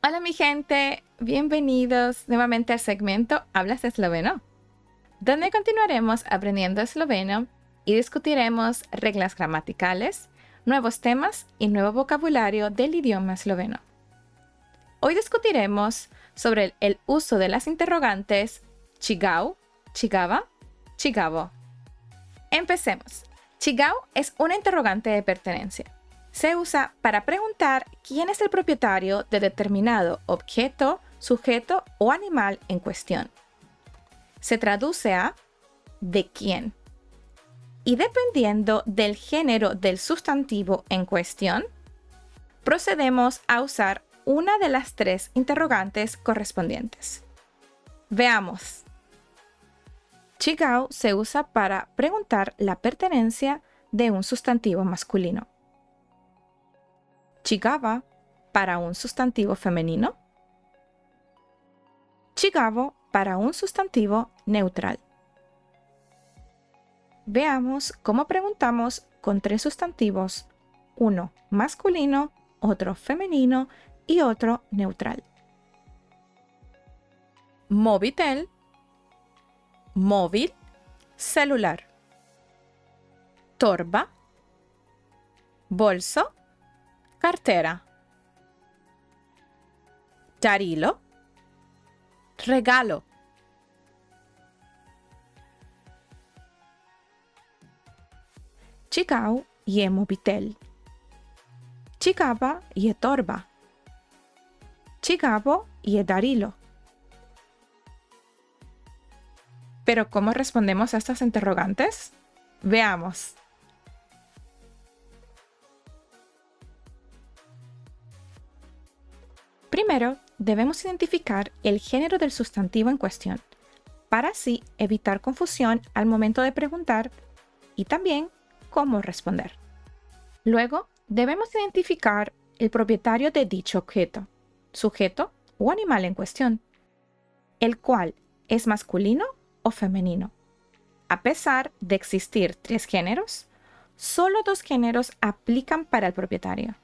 Hola mi gente, bienvenidos nuevamente al segmento Hablas Esloveno, donde continuaremos aprendiendo esloveno y discutiremos reglas gramaticales, nuevos temas y nuevo vocabulario del idioma esloveno. Hoy discutiremos sobre el uso de las interrogantes chigau, chigava, chigavo. Empecemos. Chigau es una interrogante de pertenencia. Se usa para preguntar quién es el propietario de determinado objeto, sujeto o animal en cuestión. Se traduce a ¿de quién? Y dependiendo del género del sustantivo en cuestión, procedemos a usar una de las tres interrogantes correspondientes. Veamos. Chigau se usa para preguntar la pertenencia de un sustantivo masculino. Chigava para un sustantivo femenino. Chigavo para un sustantivo neutral. Veamos cómo preguntamos con tres sustantivos, uno masculino, otro femenino y otro neutral. Mobitel, móvil, celular. Torba, bolso, cartera. Darilo, regalo. Chigau je mobitel. Chigava je torba. Chigavo je darilo. ¿Pero cómo respondemos a estas interrogantes? Veamos. Primero, debemos identificar el género del sustantivo en cuestión, para así evitar confusión al momento de preguntar y también cómo responder. Luego, debemos identificar el propietario de dicho objeto, sujeto o animal en cuestión, el cual es masculino o femenino. A pesar de existir tres géneros, solo dos géneros aplican para el propietario.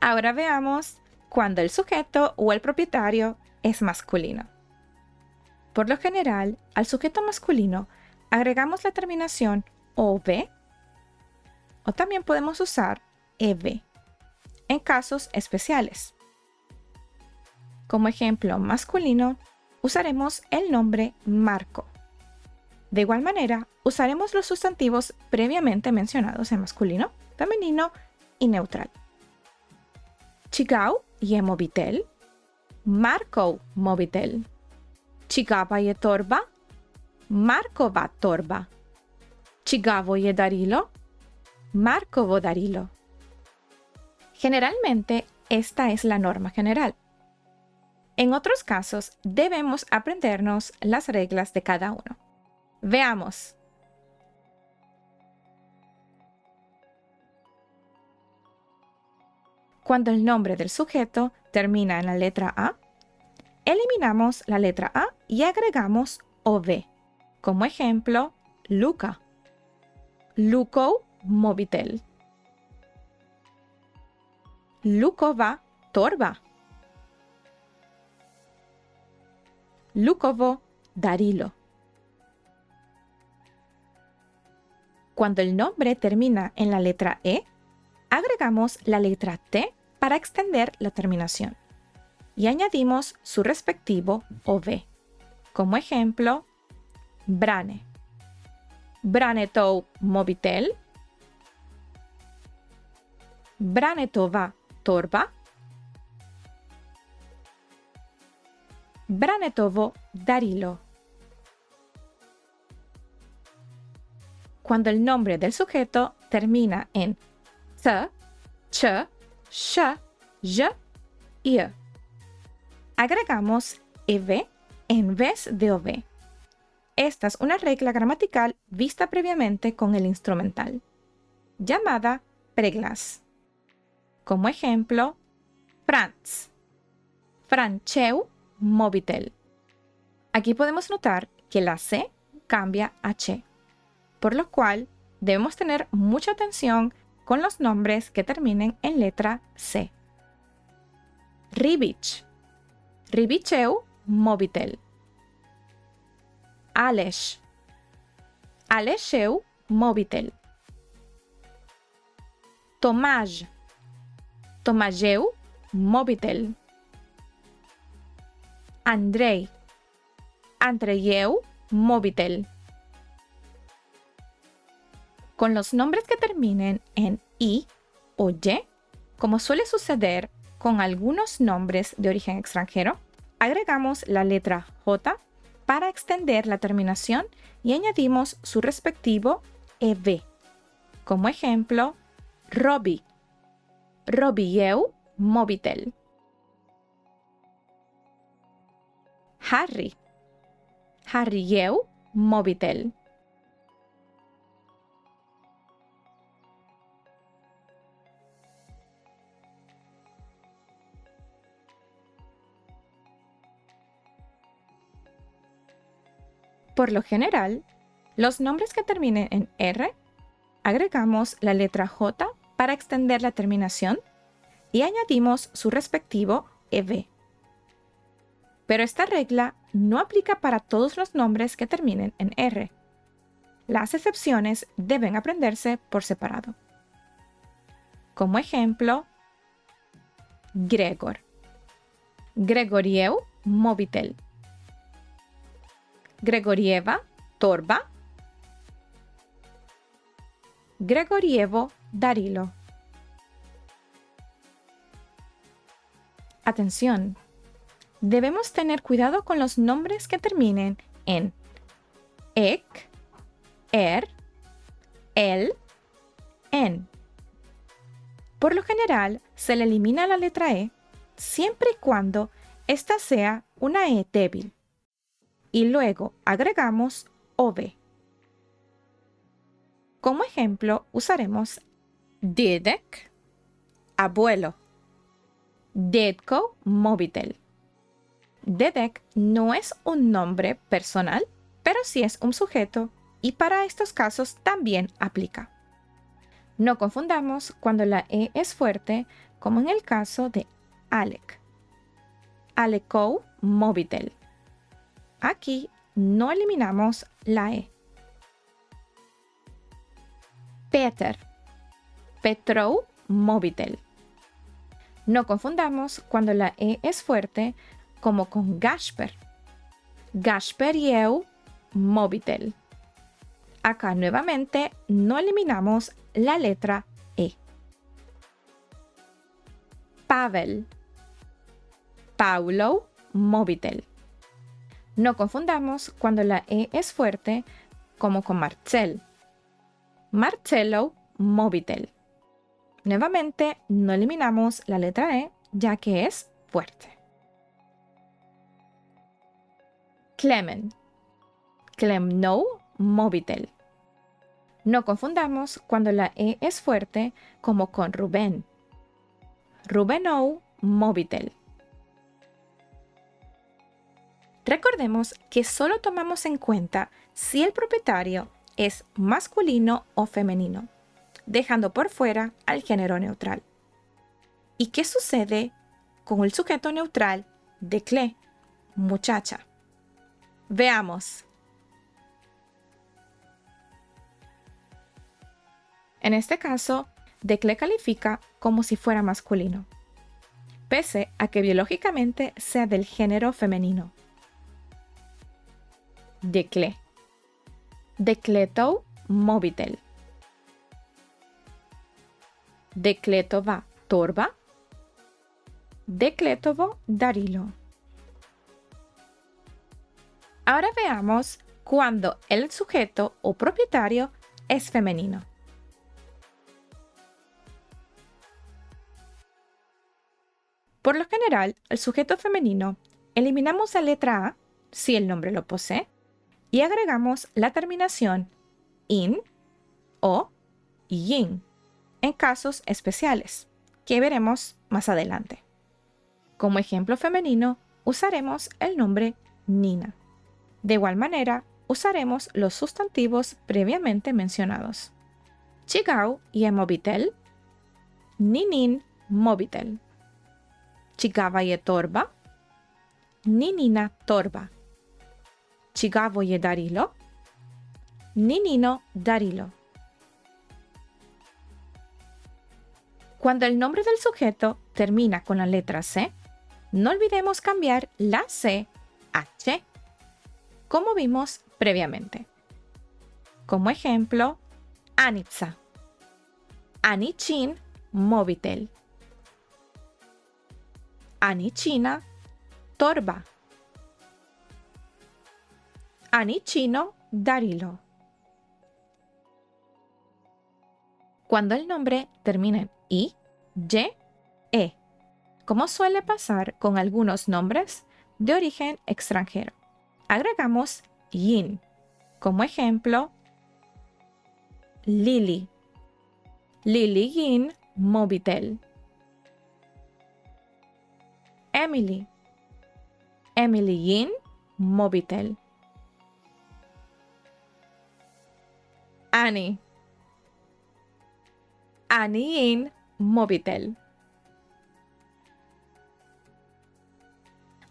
Ahora veamos cuando el sujeto o el propietario es masculino. Por lo general, al sujeto masculino agregamos la terminación OV o también podemos usar EV en casos especiales. Como ejemplo masculino, usaremos el nombre Marco. De igual manera, usaremos los sustantivos previamente mencionados en masculino, femenino y neutral. Chigau je mobitel, Marco mobitel. Chigava je torba, Markova torba. Chigavo je darilo, Markovo darilo. Generalmente, esta es la norma general. En otros casos, debemos aprendernos las reglas de cada uno. Veamos. Cuando el nombre del sujeto termina en la letra A, eliminamos la letra A y agregamos OV. Como ejemplo, Luca. Luko mobitel. Lukova torba. Lukovo darilo. Cuando el nombre termina en la letra E, agregamos la letra T para extender la terminación y añadimos su respectivo OV. Como ejemplo, Brane. Branetou mobitel. Branetova torba. Branetovo darilo. Cuando el nombre del sujeto termina en T, Ch, Sh, J y E, agregamos EV en vez de OV. Esta es una regla gramatical vista previamente con el instrumental, llamada preglas. Como ejemplo, Franz. Franceu mobitel. Aquí podemos notar que la C cambia a Ch, por lo cual debemos tener mucha atención con los nombres que terminen en letra C. Ribich, ribicheu mobitel. Aleś, aleșeu mobitel. Tomaj, tomajeu mobitel. Andrei, andreieu mobitel. Con los nombres que terminen en i o y, como suele suceder con algunos nombres de origen extranjero, agregamos la letra J para extender la terminación y añadimos su respectivo EV. Como ejemplo, Robi, robieu mobitel. Harry, harrieu mobitel. Por lo general, los nombres que terminen en R, agregamos la letra J para extender la terminación y añadimos su respectivo EV. Pero esta regla no aplica para todos los nombres que terminen en R. Las excepciones deben aprenderse por separado. Como ejemplo, Gregor, Gregorieu mobitel. Gregorieva torba. Gregorievo Darilo. Atención, debemos tener cuidado con los nombres que terminen en ek, el, en. Por lo general, se le elimina la letra E siempre y cuando esta sea una E débil. Y luego agregamos OV. Como ejemplo, usaremos Dedek, abuelo. Dedko mobitel. Dedek no es un nombre personal, pero sí es un sujeto y para estos casos también aplica. No confundamos cuando la E es fuerte, como en el caso de Alec. Alekou mobitel. Aquí no eliminamos la E. Peter, Petrou mobitel. No confundamos cuando la E es fuerte, como con Gasper. Gasperieu mobitel. Acá nuevamente no eliminamos la letra E. Pavel, Paulo mobitel. No confundamos cuando la E es fuerte, como con Marcel. Marcelo mobitel. Nuevamente no eliminamos la letra E, ya que es fuerte. Clemen, Clemnou mobitel. No confundamos cuando la E es fuerte, como con Rubén. Rubenou mobitel. Recordemos que solo tomamos en cuenta si el propietario es masculino o femenino, dejando por fuera al género neutral. ¿Y qué sucede con el sujeto neutral de cle, muchacha? Veamos. En este caso, decle califica como si fuera masculino, pese a que biológicamente sea del género femenino. Decle. Dekletou mobitel. Dekletova torba. Dekletovo Darilo. Ahora veamos cuando el sujeto o propietario es femenino. Por lo general, el sujeto femenino eliminamos la letra A si el nombre lo posee y agregamos la terminación in o yin en casos especiales que veremos más adelante. Como ejemplo femenino, usaremos el nombre Nina. De igual manera, usaremos los sustantivos previamente mencionados. Chigau y mobitel, Ninin mobitel. Chigava torba. Ninina torba. Chigavo darilo. Ninino darilo. Cuando el nombre del sujeto termina con la letra C, no olvidemos cambiar la C a Ch, como vimos previamente. Como ejemplo, Anitza. Anichin Mobitel. Anichina Torba. Anichino Darilo. Cuando el nombre termina en I, Y, E, como suele pasar con algunos nombres de origen extranjero, agregamos yin. Como ejemplo, Lili. Lili yin Mobitel. Emily. Emily yin Mobitel. Annie. Annie yin Mobitel.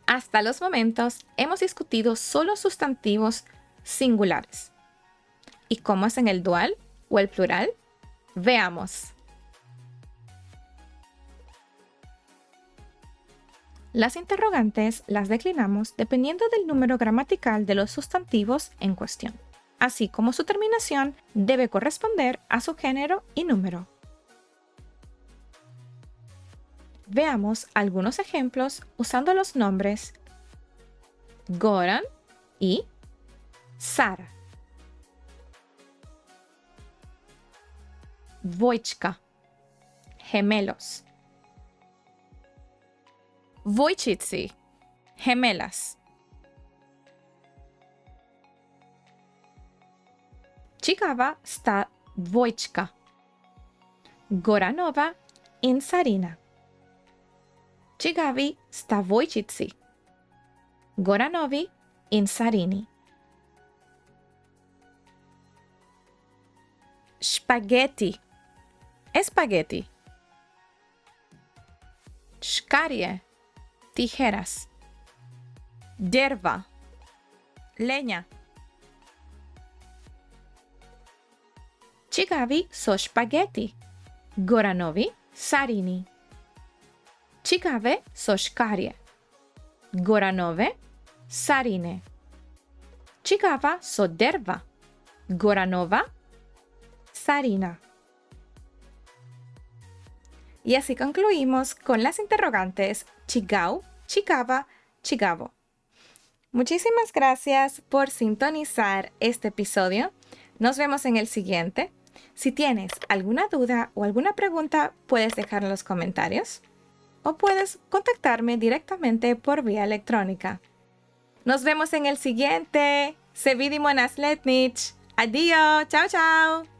Hasta los momentos hemos discutido solo sustantivos singulares. ¿Y cómo es en el dual o el plural? Veamos. Las interrogantes las declinamos dependiendo del número gramatical de los sustantivos en cuestión, así como su terminación debe corresponder a su género y número. Veamos algunos ejemplos usando los nombres Goran y Sara. Wojciech, gemelos. Wojcicy, gemelas. Ciekawa sta Wojcika. Goranowa Insarina. Ciekawi sta Wojcicy. Goranowi Insarini. Spaghetti. Espagueti. Szkarie. Tijeras. Derva. Leña. Ciekawi so spaghetti. Goranowi sarini. Ciekawe so szkarie. Goranowe sarine. Ciekawa so derva. Goranowa sarina. Y así concluimos con las interrogantes Cigau, Ciekawa, Cigavo. Muchísimas gracias por sintonizar este episodio. Nos vemos en el siguiente. Si tienes alguna duda o alguna pregunta, puedes dejar en los comentarios o puedes contactarme directamente por vía electrónica. Nos vemos en el siguiente. Se vidimo na sletnich. Adiós. Chao, chao.